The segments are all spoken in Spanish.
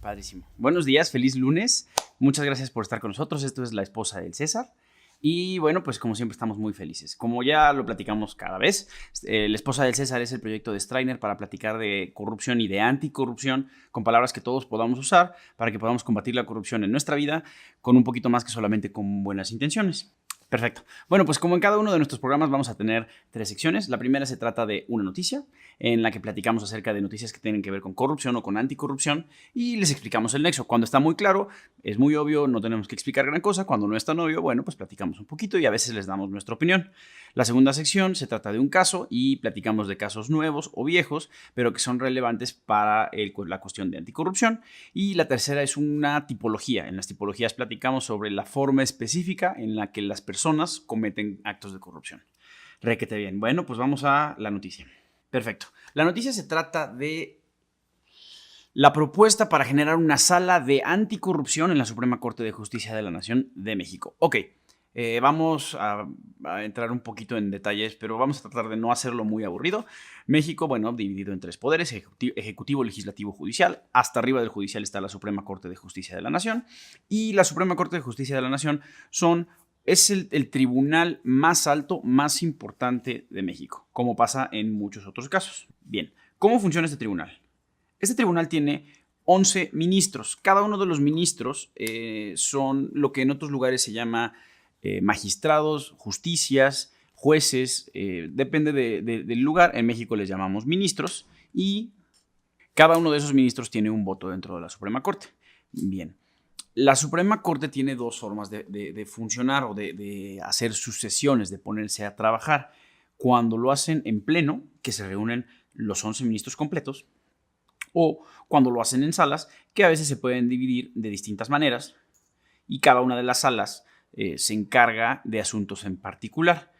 Padrísimo. Buenos días, feliz lunes. Muchas gracias por estar con nosotros. Esto es La Esposa del César. Y bueno, pues como siempre estamos muy felices. Como ya lo platicamos cada vez, La Esposa del César es el proyecto de Strainer para platicar de corrupción y de anticorrupción con palabras que todos podamos usar para que podamos combatir la corrupción en nuestra vida con un poquito más que solamente con buenas intenciones. Perfecto. Bueno, pues como en cada uno de nuestros programas vamos a tener 3 secciones. La primera se trata de una noticia, en la que platicamos acerca de noticias que tienen que ver con corrupción o con anticorrupción y les explicamos el nexo. Cuando está muy claro, es muy obvio, no tenemos que explicar gran cosa. Cuando no es tan obvio, bueno, pues platicamos un poquito y a veces les damos nuestra opinión. La segunda sección se trata de un caso y platicamos de casos nuevos o viejos, pero que son relevantes para la cuestión de anticorrupción. Y la tercera es una tipología. En las tipologías platicamos sobre la forma específica en la que las personas cometen actos de corrupción. Requete bien. Bueno, pues vamos a la noticia. Perfecto. La noticia se trata de la propuesta para generar una sala de anticorrupción en la Suprema Corte de Justicia de la Nación de México. Ok, vamos a entrar un poquito en detalles, pero vamos a tratar de no hacerlo muy aburrido. México, bueno, dividido en 3 poderes, ejecutivo, legislativo, judicial. Hasta arriba del judicial está la Suprema Corte de Justicia de la Nación. Y la Suprema Corte de Justicia de la Nación es el tribunal más alto, más importante de México, como pasa en muchos otros casos. Bien, ¿cómo funciona este tribunal? Este tribunal tiene 11 ministros. Cada uno de los ministros son lo que en otros lugares se llama magistrados, justicias, jueces, depende del lugar. En México les llamamos ministros y cada uno de esos ministros tiene un voto dentro de la Suprema Corte. Bien. La Suprema Corte tiene 2 formas de funcionar o de hacer sus sesiones, de ponerse a trabajar. Cuando lo hacen en pleno, que se reúnen los 11 ministros completos, o cuando lo hacen en salas, que a veces se pueden dividir de distintas maneras y cada una de las salas se encarga de asuntos en particular.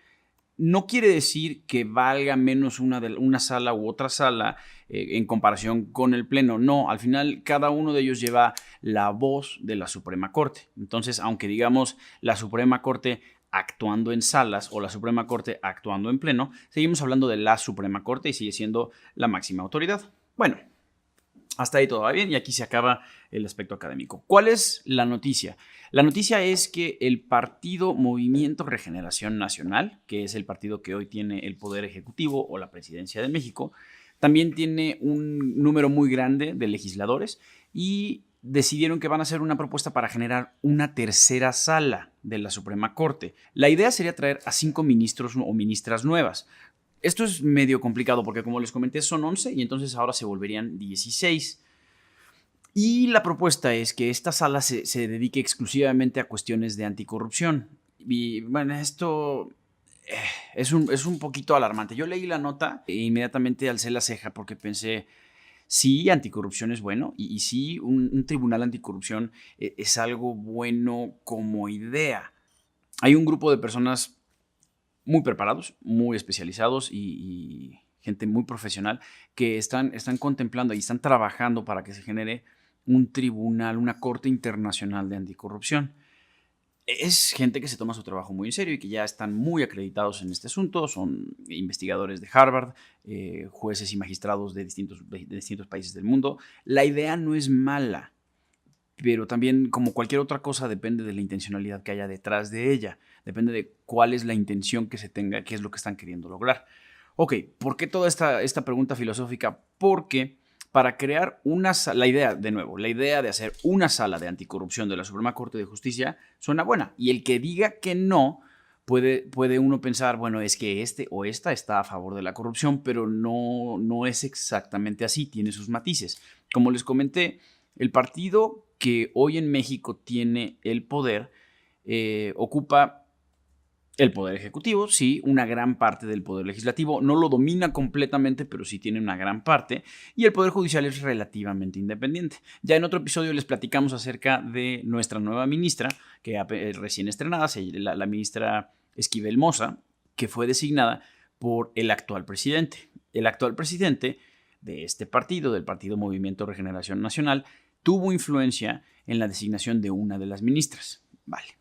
No quiere decir que valga menos una sala u otra sala en comparación con el pleno. No, al final cada uno de ellos lleva la voz de la Suprema Corte. Entonces, aunque digamos la Suprema Corte actuando en salas o la Suprema Corte actuando en pleno, seguimos hablando de la Suprema Corte y sigue siendo la máxima autoridad. Bueno, hasta ahí todo va bien y aquí se acaba el aspecto académico. ¿Cuál es la noticia? La noticia es que el partido Movimiento Regeneración Nacional, que es el partido que hoy tiene el Poder Ejecutivo o la Presidencia de México, también tiene un número muy grande de legisladores y decidieron que van a hacer una propuesta para generar una tercera sala de la Suprema Corte. La idea sería traer a 5 ministros o ministras nuevas. Esto es medio complicado porque, como les comenté, son 11 y entonces ahora se volverían 16. Y la propuesta es que esta sala se dedique exclusivamente a cuestiones de anticorrupción. Y bueno, esto es un poquito alarmante. Yo leí la nota e inmediatamente alcé la ceja porque pensé, sí, anticorrupción es bueno y sí, un tribunal anticorrupción es algo bueno como idea. Hay un grupo de personas muy preparados, muy especializados y gente muy profesional que están contemplando y están trabajando para que se genere un tribunal, una corte internacional de anticorrupción. Es gente que se toma su trabajo muy en serio y que ya están muy acreditados en este asunto, son investigadores de Harvard, jueces y magistrados de distintos países del mundo. La idea no es mala, pero también, como cualquier otra cosa, depende de la intencionalidad que haya detrás de ella. Depende de cuál es la intención que se tenga, qué es lo que están queriendo lograr. Ok, ¿por qué toda esta pregunta filosófica? Porque para crear la idea de hacer una sala de anticorrupción de la Suprema Corte de Justicia suena buena. Y el que diga que no, puede uno pensar, bueno, es que este o esta está a favor de la corrupción, pero no es exactamente así, tiene sus matices. Como les comenté, el partido que hoy en México tiene el poder ocupa el poder ejecutivo, sí, una gran parte del poder legislativo, no lo domina completamente, pero sí tiene una gran parte, y el poder judicial es relativamente independiente. Ya en otro episodio les platicamos acerca de nuestra nueva ministra, que recién estrenada, la ministra Esquivel Moza, que fue designada por el actual presidente. El actual presidente de este partido, del Partido Movimiento Regeneración Nacional, tuvo influencia en la designación de una de las ministras. Vale.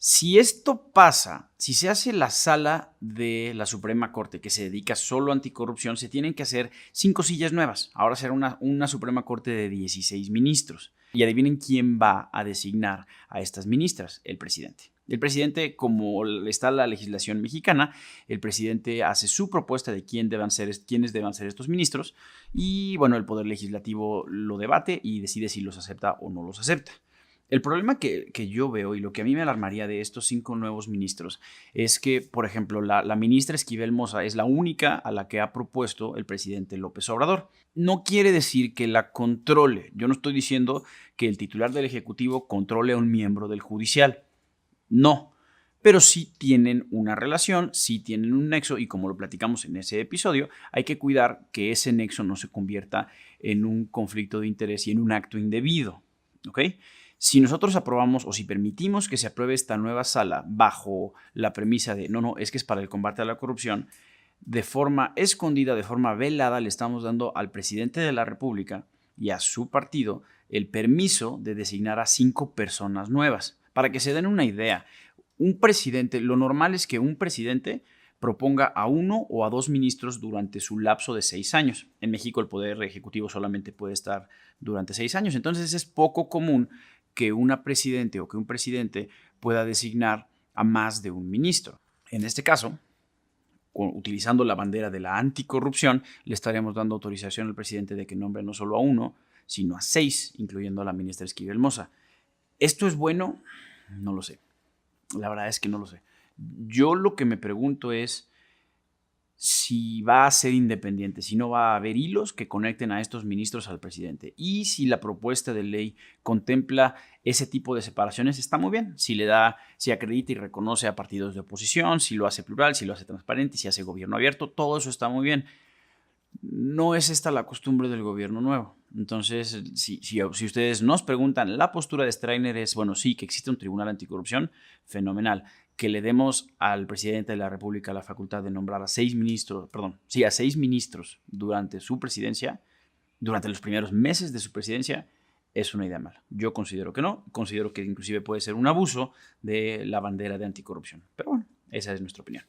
Si esto pasa, si se hace la sala de la Suprema Corte que se dedica solo a anticorrupción, se tienen que hacer 5 sillas nuevas. Ahora será una Suprema Corte de 16 ministros. Y adivinen quién va a designar a estas ministras: el presidente. El presidente, como está la legislación mexicana, el presidente hace su propuesta de quiénes deban ser estos ministros y, bueno, el Poder Legislativo lo debate y decide si los acepta o no los acepta. El problema que yo veo y lo que a mí me alarmaría de estos 5 nuevos ministros es que, por ejemplo, la ministra Esquivel Moza es la única a la que ha propuesto el presidente López Obrador. No quiere decir que la controle. Yo no estoy diciendo que el titular del Ejecutivo controle a un miembro del Judicial. No. Pero sí tienen una relación, sí tienen un nexo y, como lo platicamos en ese episodio, hay que cuidar que ese nexo no se convierta en un conflicto de interés y en un acto indebido. ¿Ok? Si nosotros aprobamos o si permitimos que se apruebe esta nueva sala bajo la premisa de no, es que es para el combate a la corrupción, de forma escondida, de forma velada, le estamos dando al presidente de la República y a su partido el permiso de designar a 5 personas nuevas. Para que se den una idea, un presidente, lo normal es que un presidente proponga a 1 o a 2 ministros durante su lapso de 6 años. En México el Poder Ejecutivo solamente puede estar durante 6 años, entonces es poco común que una presidente o que un presidente pueda designar a más de un ministro. En este caso, utilizando la bandera de la anticorrupción, le estaríamos dando autorización al presidente de que nombre no solo a 1, sino a 6, incluyendo a la ministra Esquivel Moza. ¿Esto es bueno? No lo sé. La verdad es que no lo sé. Yo lo que me pregunto es si va a ser independiente, si no va a haber hilos que conecten a estos ministros al presidente. Y si la propuesta de ley contempla ese tipo de separaciones, está muy bien. Si acredita y reconoce a partidos de oposición, si lo hace plural, si lo hace transparente, si hace gobierno abierto, todo eso está muy bien. No es esta la costumbre del gobierno nuevo. Entonces, si ustedes nos preguntan, la postura de Strainer es, bueno, sí, que existe un tribunal anticorrupción, fenomenal. Que le demos al presidente de la República la facultad de nombrar a 6 ministros durante su presidencia, durante los primeros meses de su presidencia, es una idea mala. Yo considero que no, considero que inclusive puede ser un abuso de la bandera de anticorrupción. Pero bueno, esa es nuestra opinión.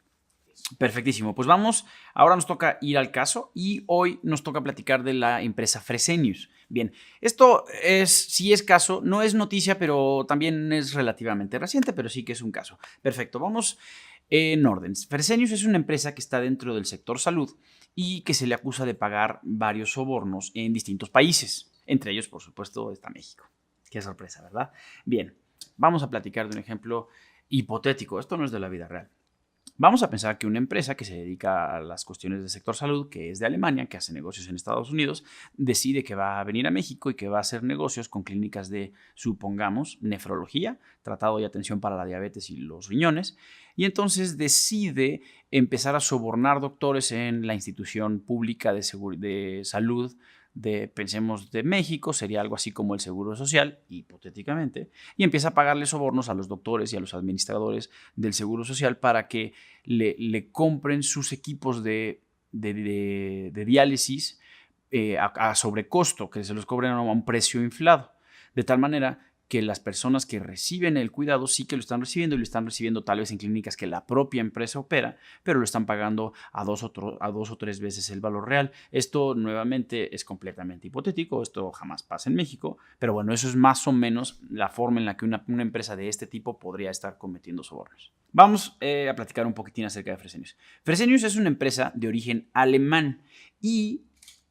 Perfectísimo, pues vamos, ahora nos toca ir al caso y hoy nos toca platicar de la empresa Fresenius. Bien, esto sí es caso, no es noticia, pero también es relativamente reciente, pero sí que es un caso. Perfecto, vamos en orden. Fresenius es una empresa que está dentro del sector salud y que se le acusa de pagar varios sobornos en distintos países. Entre ellos, por supuesto, está México. Qué sorpresa, ¿verdad? Bien, vamos a platicar de un ejemplo hipotético. Esto no es de la vida real. Vamos a pensar que una empresa que se dedica a las cuestiones del sector salud, que es de Alemania, que hace negocios en Estados Unidos, decide que va a venir a México y que va a hacer negocios con clínicas de, supongamos, nefrología, tratado y atención para la diabetes y los riñones, y entonces decide empezar a sobornar doctores en la institución pública de salud pensemos, de México, sería algo así como el Seguro Social, hipotéticamente, y empieza a pagarle sobornos a los doctores y a los administradores del Seguro Social para que le compren sus equipos de diálisis a sobrecosto, que se los cobren a un precio inflado, de tal manera que las personas que reciben el cuidado sí que lo están recibiendo y lo están recibiendo tal vez en clínicas que la propia empresa opera, pero lo están pagando a 2 o 3 veces el valor real. Esto nuevamente es completamente hipotético, esto jamás pasa en México, pero bueno, eso es más o menos la forma en la que una empresa de este tipo podría estar cometiendo sobornos. Vamos a platicar un poquitín acerca de Fresenius. Fresenius es una empresa de origen alemán y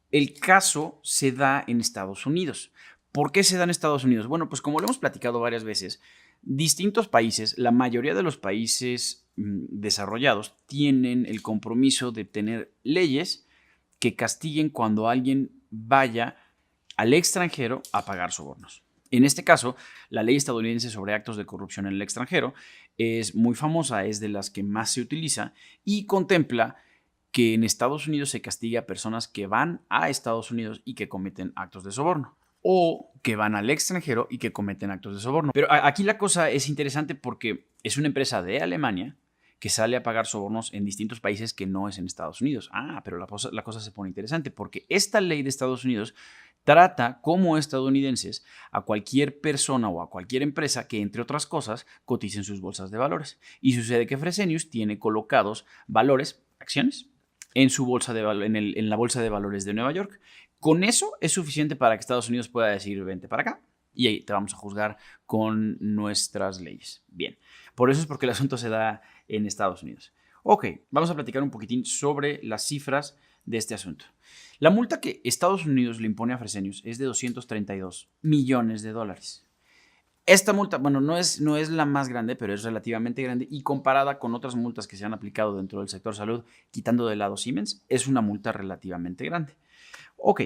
el caso se da en Estados Unidos. ¿Por qué se da en Estados Unidos? Bueno, pues como lo hemos platicado varias veces, distintos países, la mayoría de los países desarrollados tienen el compromiso de tener leyes que castiguen cuando alguien vaya al extranjero a pagar sobornos. En este caso, la ley estadounidense sobre actos de corrupción en el extranjero es muy famosa, es de las que más se utiliza y contempla que en Estados Unidos se castiga a personas que van a Estados Unidos y que cometen actos de soborno, o que van al extranjero y que cometen actos de soborno. Pero aquí la cosa es interesante porque es una empresa de Alemania que sale a pagar sobornos en distintos países que no es en Estados Unidos. Pero la cosa se pone interesante porque esta ley de Estados Unidos trata como estadounidenses a cualquier persona o a cualquier empresa que, entre otras cosas, cotice en sus bolsas de valores. Y sucede que Fresenius tiene colocados valores, acciones, en su bolsa en la bolsa de valores de Nueva York. Con eso es suficiente para que Estados Unidos pueda decir, vente para acá y ahí te vamos a juzgar con nuestras leyes. Bien, por eso es porque el asunto se da en Estados Unidos. Ok, vamos a platicar un poquitín sobre las cifras de este asunto. La multa que Estados Unidos le impone a Fresenius es de 232 millones de dólares. Esta multa, bueno, no es la más grande, pero es relativamente grande y comparada con otras multas que se han aplicado dentro del sector salud, quitando de lado Siemens, es una multa relativamente grande. Ok,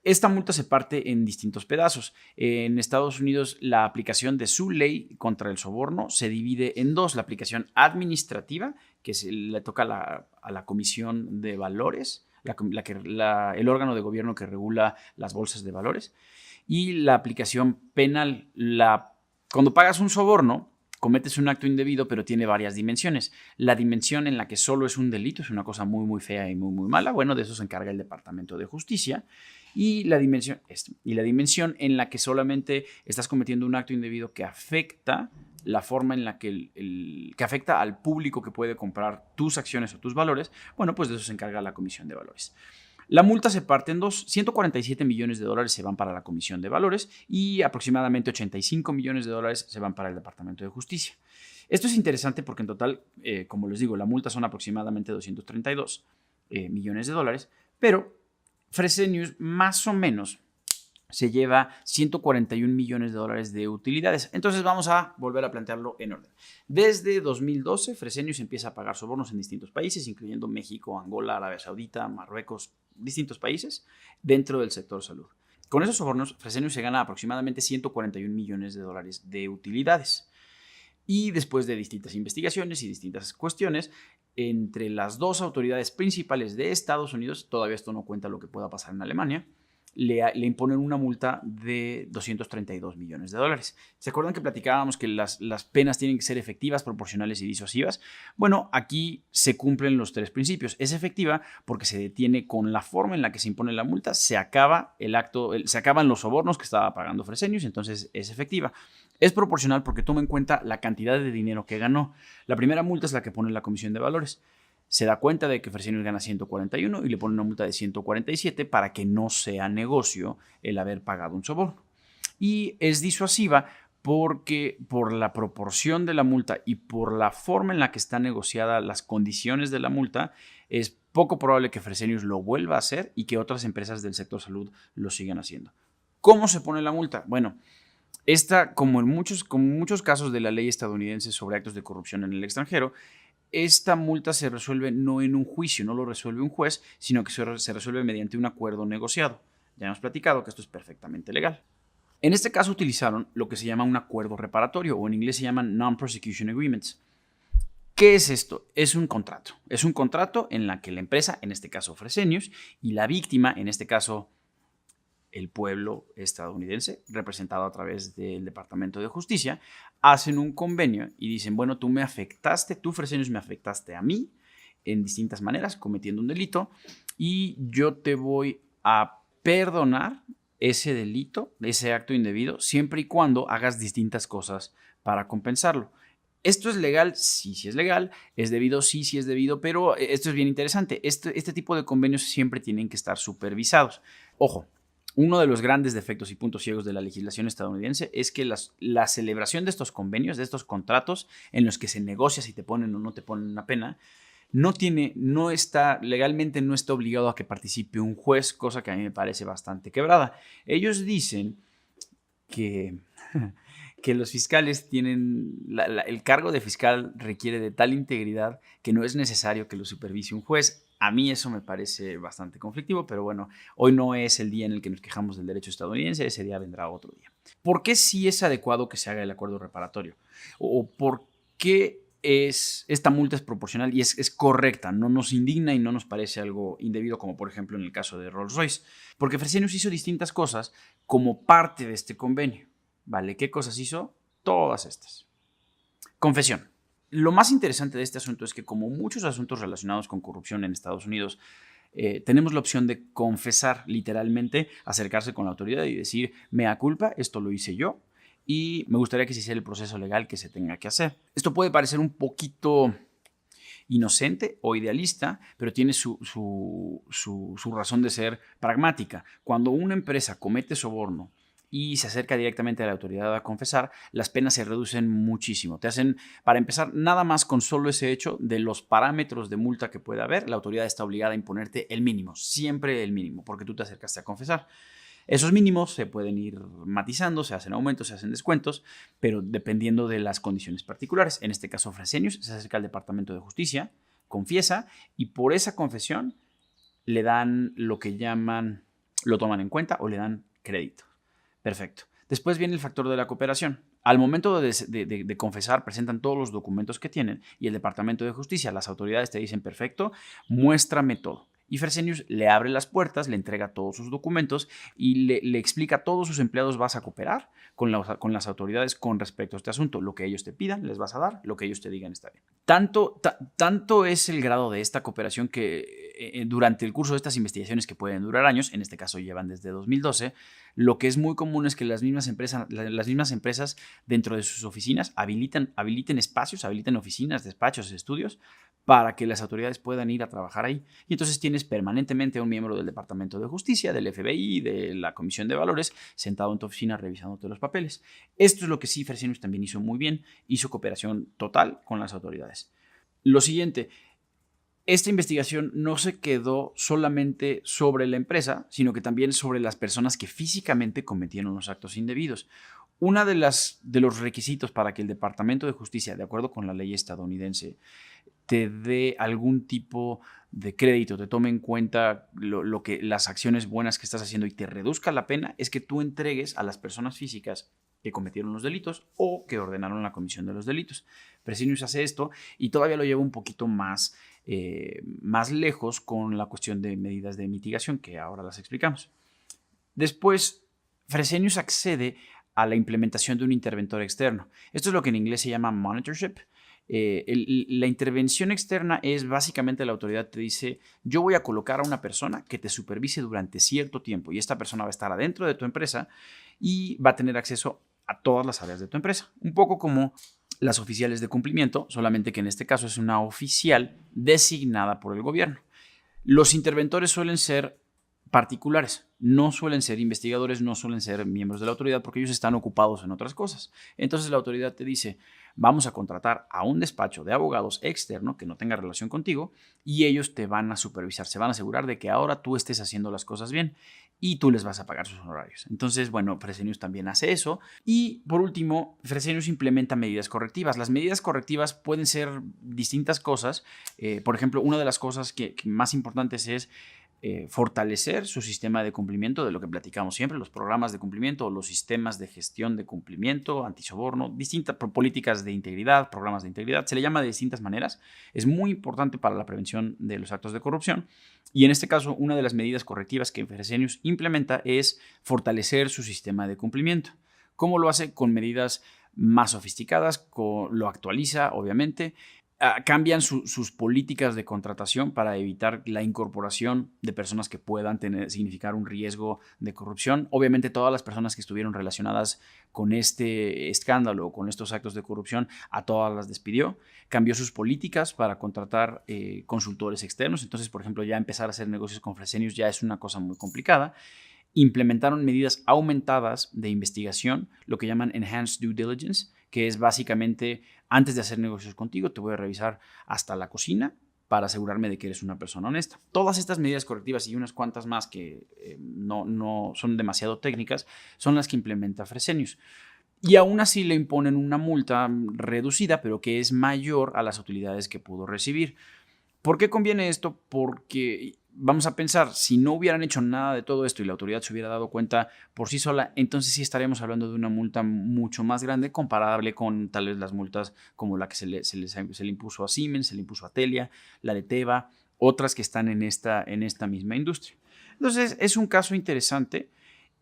esta multa se parte en distintos pedazos. En Estados Unidos, la aplicación de su ley contra el soborno se divide en dos. La aplicación administrativa, que le toca a la Comisión de Valores, el órgano de gobierno que regula las bolsas de valores, y la aplicación penal. Cuando pagas un soborno, cometes un acto indebido, pero tiene varias dimensiones. La dimensión en la que solo es un delito, es una cosa muy, muy fea y muy, muy mala. Bueno, de eso se encarga el Departamento de Justicia. Y la dimensión en la que solamente estás cometiendo un acto indebido que afecta la forma en la que que afecta al público que puede comprar tus acciones o tus valores, bueno, pues de eso se encarga la Comisión de Valores. La multa se parte en dos. 147 millones de dólares se van para la Comisión de Valores y aproximadamente 85 millones de dólares se van para el Departamento de Justicia. Esto es interesante porque en total, como les digo, la multa son aproximadamente 232 millones de dólares, pero Fresenius más o menos se lleva 141 millones de dólares de utilidades. Entonces vamos a volver a plantearlo en orden. Desde 2012, Fresenius empieza a pagar sobornos en distintos países, incluyendo México, Angola, Arabia Saudita, Marruecos, distintos países dentro del sector salud. Con esos sobornos, Fresenius se gana aproximadamente 141 millones de dólares de utilidades. Y después de distintas investigaciones y distintas cuestiones, entre las dos autoridades principales de Estados Unidos, todavía esto no cuenta lo que pueda pasar en Alemania, le imponen una multa de 232 millones de dólares. ¿Se acuerdan que platicábamos que las penas tienen que ser efectivas, proporcionales y disuasivas? Bueno, aquí se cumplen los tres principios. Es efectiva porque se detiene con la forma en la que se impone la multa, se acaban los sobornos que estaba pagando Fresenius, entonces es efectiva. Es proporcional porque toma en cuenta la cantidad de dinero que ganó. La primera multa es la que pone la Comisión de Valores. Se da cuenta de que Fresenius gana 141 y le pone una multa de 147 para que no sea negocio el haber pagado un soborno. Y es disuasiva porque por la proporción de la multa y por la forma en la que están negociadas las condiciones de la multa, es poco probable que Fresenius lo vuelva a hacer y que otras empresas del sector salud lo sigan haciendo. ¿Cómo se pone la multa? Bueno, como en muchos casos de la ley estadounidense sobre actos de corrupción en el extranjero, esta multa se resuelve no en un juicio, no lo resuelve un juez, sino que se resuelve mediante un acuerdo negociado. Ya hemos platicado que esto es perfectamente legal. En este caso utilizaron lo que se llama un acuerdo reparatorio, o en inglés se llaman Non-Prosecution Agreements. ¿Qué es esto? Es un contrato. Es un contrato en la que la empresa, en este caso Fresenius, y la víctima, en este caso el pueblo estadounidense, representado a través del Departamento de Justicia, hacen un convenio y dicen, bueno, tú Fresenius, me afectaste a mí en distintas maneras, cometiendo un delito, y yo te voy a perdonar ese delito, ese acto indebido, siempre y cuando hagas distintas cosas para compensarlo. ¿Esto es legal? Sí, sí es legal. ¿Es debido? Sí, sí es debido, pero esto es bien interesante. Este tipo de convenios siempre tienen que estar supervisados. Ojo, uno de los grandes defectos y puntos ciegos de la legislación estadounidense es que la celebración de estos convenios, de estos contratos en los que se negocia si te ponen o no te ponen una pena, legalmente no está obligado a que participe un juez, cosa que a mí me parece bastante quebrada. Ellos dicen que los fiscales tienen, el cargo de fiscal requiere de tal integridad que no es necesario que lo supervise un juez. A mí eso me parece bastante conflictivo, pero bueno, hoy no es el día en el que nos quejamos del derecho estadounidense, ese día vendrá otro día. ¿Por qué sí es adecuado que se haga el acuerdo reparatorio? ¿O por qué esta multa es proporcional y es correcta? No nos indigna y no nos parece algo indebido, como por ejemplo en el caso de Rolls-Royce. Porque Fresenius hizo distintas cosas como parte de este convenio. ¿Vale? ¿Qué cosas hizo? Todas estas. Confesión. Lo más interesante de este asunto es que, como muchos asuntos relacionados con corrupción en Estados Unidos, tenemos la opción de confesar literalmente, acercarse con la autoridad y decir, mea culpa, esto lo hice yo y me gustaría que se hiciera el proceso legal que se tenga que hacer. Esto puede parecer un poquito inocente o idealista, pero tiene su razón de ser pragmática. Cuando una empresa comete soborno y se acerca directamente a la autoridad a confesar, las penas se reducen muchísimo. Te hacen, para empezar, nada más con solo ese hecho de los parámetros de multa que puede haber, la autoridad está obligada a imponerte el mínimo, siempre el mínimo, porque tú te acercaste a confesar. Esos mínimos se pueden ir matizando, se hacen aumentos, se hacen descuentos, pero dependiendo de las condiciones particulares. En este caso, Fresenius se acerca al Departamento de Justicia, confiesa y por esa confesión le dan lo que llaman, lo toman en cuenta o le dan crédito. Perfecto. Después viene el factor de la cooperación. Al momento de confesar, presentan todos los documentos que tienen y el Departamento de Justicia, las autoridades te dicen, perfecto, muéstrame todo. Y Fresenius le abre las puertas, le entrega todos sus documentos y le explica a todos sus empleados, vas a cooperar con las autoridades con respecto a este asunto. Lo que ellos te pidan, les vas a dar, lo que ellos te digan está bien. Tanto es el grado de esta cooperación que durante el curso de estas investigaciones, que pueden durar años, en este caso llevan desde 2012, lo que es muy común es que las mismas empresas dentro de sus oficinas habiliten espacios, habiliten oficinas, despachos, estudios, para que las autoridades puedan ir a trabajar ahí. Y entonces tienes permanentemente a un miembro del Departamento de Justicia, del FBI, de la Comisión de Valores, sentado en tu oficina revisándote los papeles. Esto es lo que sí Fresenius también hizo muy bien, hizo cooperación total con las autoridades. Lo siguiente, esta investigación no se quedó solamente sobre la empresa, sino que también sobre las personas que físicamente cometieron los actos indebidos. Uno de los requisitos para que el Departamento de Justicia, de acuerdo con la ley estadounidense, te dé algún tipo de crédito, te tome en cuenta las acciones buenas que estás haciendo y te reduzca la pena, es que tú entregues a las personas físicas que cometieron los delitos o que ordenaron la comisión de los delitos. Fresenius hace esto y todavía lo lleva un poquito más lejos con la cuestión de medidas de mitigación, que ahora las explicamos. Después, Fresenius accede a la implementación de un interventor externo. Esto es lo que en inglés se llama monitorship. La intervención externa es básicamente la autoridad te dice, yo voy a colocar a una persona que te supervise durante cierto tiempo y esta persona va a estar adentro de tu empresa y va a tener acceso a todas las áreas de tu empresa. Un poco como las oficiales de cumplimiento, solamente que en este caso es una oficial designada por el gobierno. Los interventores suelen ser particulares, no suelen ser investigadores, no suelen ser miembros de la autoridad porque ellos están ocupados en otras cosas. Entonces la autoridad te dice, vamos a contratar a un despacho de abogados externo que no tenga relación contigo y ellos te van a supervisar, se van a asegurar de que ahora tú estés haciendo las cosas bien y tú les vas a pagar sus honorarios. Entonces, bueno, Fresenius también hace eso. Y por último, Fresenius implementa medidas correctivas. Las medidas correctivas pueden ser distintas cosas. Por ejemplo, una de las cosas que más importantes es fortalecer su sistema de cumplimiento, de lo que platicamos siempre, los programas de cumplimiento o los sistemas de gestión de cumplimiento, antisoborno, distintas políticas de integridad, programas de integridad, se le llama de distintas maneras. Es muy importante para la prevención de los actos de corrupción y en este caso una de las medidas correctivas que Fresenius implementa es fortalecer su sistema de cumplimiento. ¿Cómo lo hace? Con medidas más sofisticadas, lo actualiza obviamente, cambian sus políticas de contratación para evitar la incorporación de personas que puedan significar un riesgo de corrupción. Obviamente todas las personas que estuvieron relacionadas con este escándalo o con estos actos de corrupción, a todas las despidió. Cambió sus políticas para contratar consultores externos. Entonces, por ejemplo, ya empezar a hacer negocios con Fresenius ya es una cosa muy complicada. Implementaron medidas aumentadas de investigación, lo que llaman Enhanced Due Diligence, que es básicamente, antes de hacer negocios contigo, te voy a revisar hasta la cocina para asegurarme de que eres una persona honesta. Todas estas medidas correctivas y unas cuantas más que no son demasiado técnicas, son las que implementa Fresenius. Y aún así le imponen una multa reducida, pero que es mayor a las utilidades que pudo recibir. ¿Por qué conviene esto? Porque vamos a pensar, si no hubieran hecho nada de todo esto y la autoridad se hubiera dado cuenta por sí sola, entonces sí estaríamos hablando de una multa mucho más grande, comparable con tal vez las multas como la que se le impuso a Siemens, se le impuso a Telia, la de Teva, otras que están en esta misma industria. Entonces es un caso interesante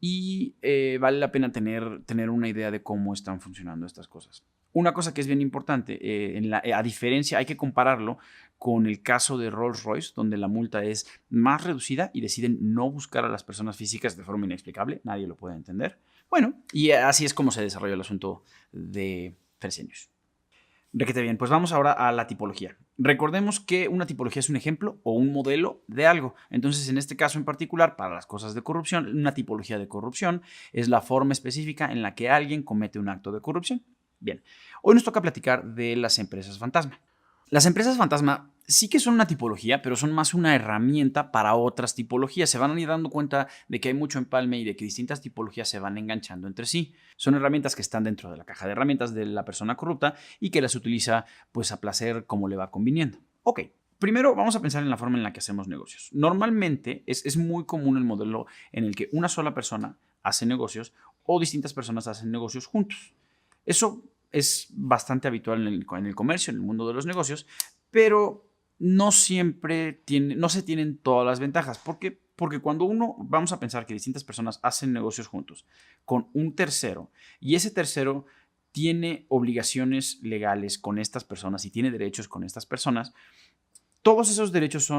y vale la pena tener una idea de cómo están funcionando estas cosas. Una cosa que es bien importante, a diferencia, hay que compararlo con el caso de Rolls-Royce, donde la multa es más reducida y deciden no buscar a las personas físicas de forma inexplicable. Nadie lo puede entender. Bueno, y así es como se desarrolla el asunto de Fresenius. Requete bien, pues vamos ahora a la tipología. Recordemos que una tipología es un ejemplo o un modelo de algo. Entonces, en este caso en particular, para las cosas de corrupción, una tipología de corrupción es la forma específica en la que alguien comete un acto de corrupción. Bien, hoy nos toca platicar de las empresas fantasma. Las empresas fantasma sí que son una tipología, pero son más una herramienta para otras tipologías. Se van a ir dando cuenta de que hay mucho empalme y de que distintas tipologías se van enganchando entre sí. Son herramientas que están dentro de la caja de herramientas de la persona corrupta y que las utiliza pues a placer como le va conviniendo. Ok, primero vamos a pensar en la forma en la que hacemos negocios. Normalmente es muy común el modelo en el que una sola persona hace negocios o distintas personas hacen negocios juntos. Eso es bastante habitual en el comercio, en el mundo de los negocios, pero no siempre no se tienen todas las ventajas. ¿Por qué? Porque cuando vamos a pensar que distintas personas hacen negocios juntos con un tercero y ese tercero tiene obligaciones legales con estas personas y tiene derechos con estas personas, todos esos derechos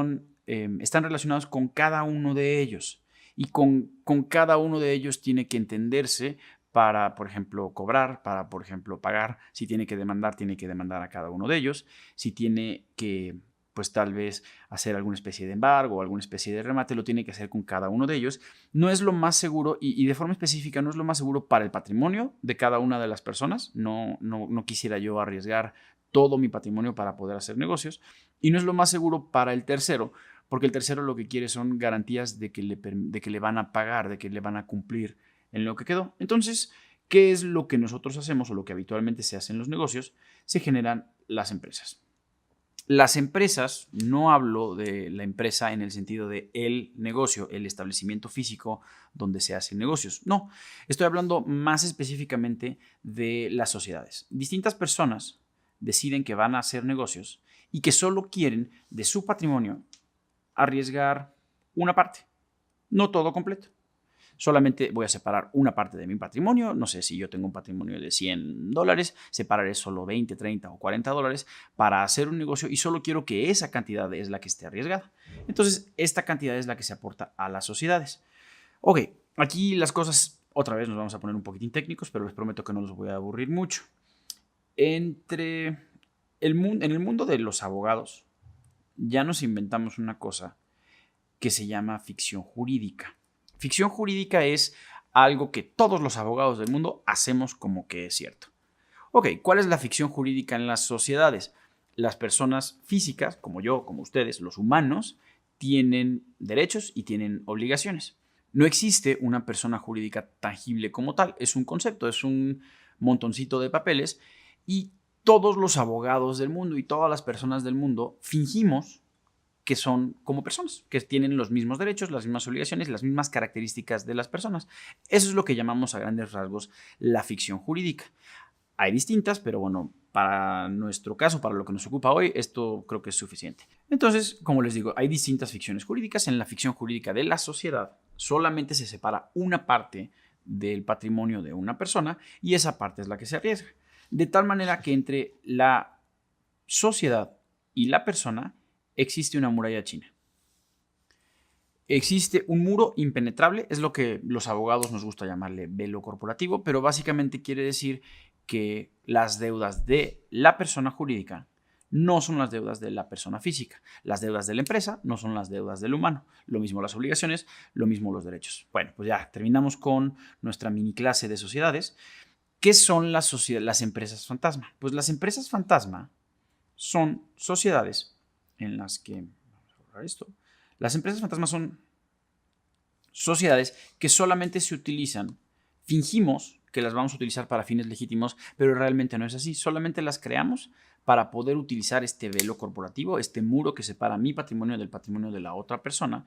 están relacionados con cada uno de ellos y con cada uno de ellos tiene que entenderse para, por ejemplo, cobrar, para, por ejemplo, pagar. Si tiene que demandar a cada uno de ellos. Si tiene que, pues tal vez hacer alguna especie de embargo o alguna especie de remate, lo tiene que hacer con cada uno de ellos. No es lo más seguro y de forma específica no es lo más seguro para el patrimonio de cada una de las personas. No quisiera yo arriesgar todo mi patrimonio para poder hacer negocios. Y no es lo más seguro para el tercero, porque el tercero lo que quiere son garantías de que le van a pagar, de que le van a cumplir en lo que quedó. Entonces, ¿qué es lo que nosotros hacemos o lo que habitualmente se hace en los negocios? Se generan las empresas. Las empresas, no hablo de la empresa en el sentido de el negocio, el establecimiento físico donde se hacen negocios. No, estoy hablando más específicamente de las sociedades. Distintas personas deciden que van a hacer negocios y que solo quieren de su patrimonio arriesgar una parte, no todo completo. Solamente voy a separar una parte de mi patrimonio. No sé si yo tengo un patrimonio de $100, separaré solo 20, 30 o $40 para hacer un negocio y solo quiero que esa cantidad es la que esté arriesgada. Entonces, esta cantidad es la que se aporta a las sociedades. Ok, aquí las cosas, otra vez nos vamos a poner un poquitín técnicos, pero les prometo que no los voy a aburrir mucho. En el mundo de los abogados, ya nos inventamos una cosa que se llama ficción jurídica. Ficción jurídica es algo que todos los abogados del mundo hacemos como que es cierto. Ok, ¿cuál es la ficción jurídica en las sociedades? Las personas físicas, como yo, como ustedes, los humanos, tienen derechos y tienen obligaciones. No existe una persona jurídica tangible como tal. Es un concepto, es un montoncito de papeles y todos los abogados del mundo y todas las personas del mundo fingimos que son como personas, que tienen los mismos derechos, las mismas obligaciones, las mismas características de las personas. Eso es lo que llamamos a grandes rasgos la ficción jurídica. Hay distintas, pero bueno, para nuestro caso, para lo que nos ocupa hoy, esto creo que es suficiente. Entonces, como les digo, hay distintas ficciones jurídicas. En la ficción jurídica de la sociedad solamente se separa una parte del patrimonio de una persona y esa parte es la que se arriesga. De tal manera que entre la sociedad y la persona existe una muralla china. Existe un muro impenetrable, es lo que los abogados nos gusta llamarle velo corporativo, pero básicamente quiere decir que las deudas de la persona jurídica no son las deudas de la persona física. Las deudas de la empresa no son las deudas del humano. Lo mismo las obligaciones, lo mismo los derechos. Bueno, pues ya terminamos con nuestra mini clase de sociedades. ¿Qué son las empresas fantasma? Pues las empresas fantasma son sociedades en las que, vamos a borrar esto, las empresas fantasma son sociedades que solamente se utilizan, fingimos que las vamos a utilizar para fines legítimos, pero realmente no es así, solamente las creamos para poder utilizar este velo corporativo, este muro que separa mi patrimonio del patrimonio de la otra persona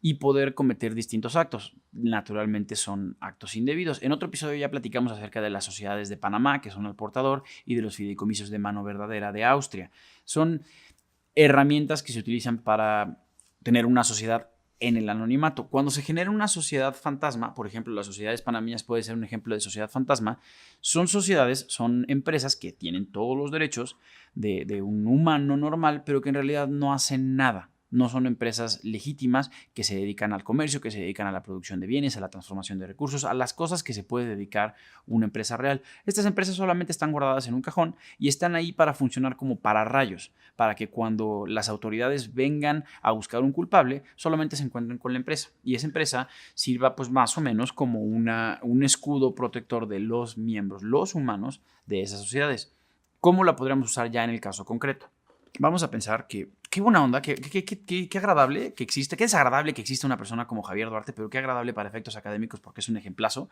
y poder cometer distintos actos. Naturalmente son actos indebidos. En otro episodio ya platicamos acerca de las sociedades de Panamá, que son el portador, y de los fideicomisos de mano verdadera de Austria. Son herramientas que se utilizan para tener una sociedad en el anonimato. Cuando se genera una sociedad fantasma, por ejemplo, las sociedades panameñas puede ser un ejemplo de sociedad fantasma, son sociedades, son empresas que tienen todos los derechos de un humano normal, pero que en realidad no hacen nada. No son empresas legítimas que se dedican al comercio, que se dedican a la producción de bienes, a la transformación de recursos, a las cosas que se puede dedicar una empresa real. Estas empresas solamente están guardadas en un cajón y están ahí para funcionar como pararrayos, para que cuando las autoridades vengan a buscar un culpable, solamente se encuentren con la empresa. Y esa empresa sirva pues más o menos como un escudo protector de los miembros, los humanos de esas sociedades. ¿Cómo la podríamos usar ya en el caso concreto? Vamos a pensar que qué buena onda, qué agradable que existe, qué desagradable que existe una persona como Javier Duarte, pero qué agradable para efectos académicos porque es un ejemplazo.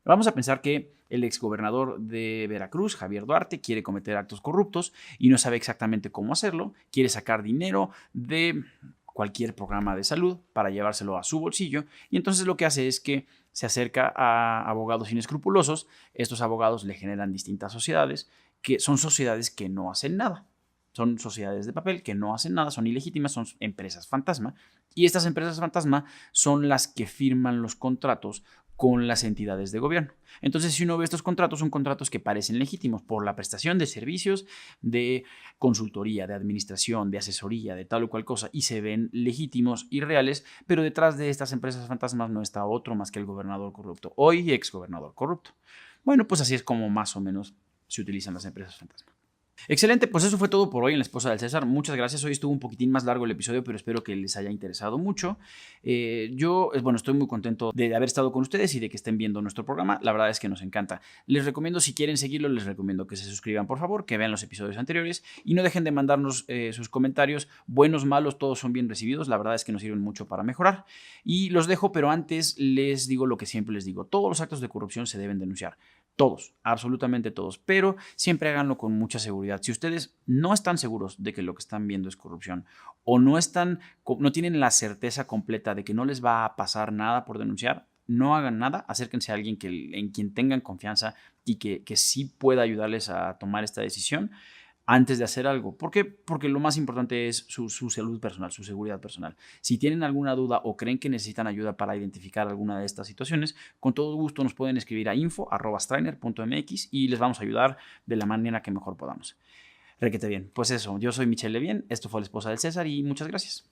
Vamos a pensar que el exgobernador de Veracruz, Javier Duarte, quiere cometer actos corruptos y no sabe exactamente cómo hacerlo, quiere sacar dinero de cualquier programa de salud para llevárselo a su bolsillo y entonces lo que hace es que se acerca a abogados inescrupulosos, estos abogados le generan distintas sociedades, que son sociedades que no hacen nada. Son sociedades de papel que no hacen nada, son ilegítimas, son empresas fantasma. Y estas empresas fantasma son las que firman los contratos con las entidades de gobierno. Entonces, si uno ve estos contratos, son contratos que parecen legítimos por la prestación de servicios de consultoría, de administración, de asesoría, de tal o cual cosa, y se ven legítimos y reales, pero detrás de estas empresas fantasmas no está otro más que el gobernador corrupto, hoy exgobernador corrupto. Bueno, pues así es como más o menos se utilizan las empresas fantasma. Excelente, pues eso fue todo por hoy en La Esposa del César. Muchas gracias. Hoy estuvo un poquitín más largo el episodio, pero espero que les haya interesado mucho. Bueno, estoy muy contento de haber estado con ustedes y de que estén viendo nuestro programa. La verdad es que nos encanta. Les recomiendo, si quieren seguirlo, les recomiendo que se suscriban, por favor, que vean los episodios anteriores y no dejen de mandarnos sus comentarios. Buenos, malos, todos son bien recibidos. La verdad es que nos sirven mucho para mejorar. Y los dejo, pero antes les digo lo que siempre les digo. Todos los actos de corrupción se deben denunciar. Todos, absolutamente todos, pero siempre háganlo con mucha seguridad. Si ustedes no están seguros de que lo que están viendo es corrupción o no tienen la certeza completa de que no les va a pasar nada por denunciar, no hagan nada, acérquense a alguien en quien tengan confianza y que sí pueda ayudarles a tomar esta decisión antes de hacer algo. ¿Por qué? Porque lo más importante es su salud personal, su seguridad personal. Si tienen alguna duda o creen que necesitan ayuda para identificar alguna de estas situaciones, con todo gusto nos pueden escribir a info@strainer.mx y les vamos a ayudar de la manera que mejor podamos. Requete bien. Pues eso, yo soy Michelle Levien, esto fue La Esposa del César y muchas gracias.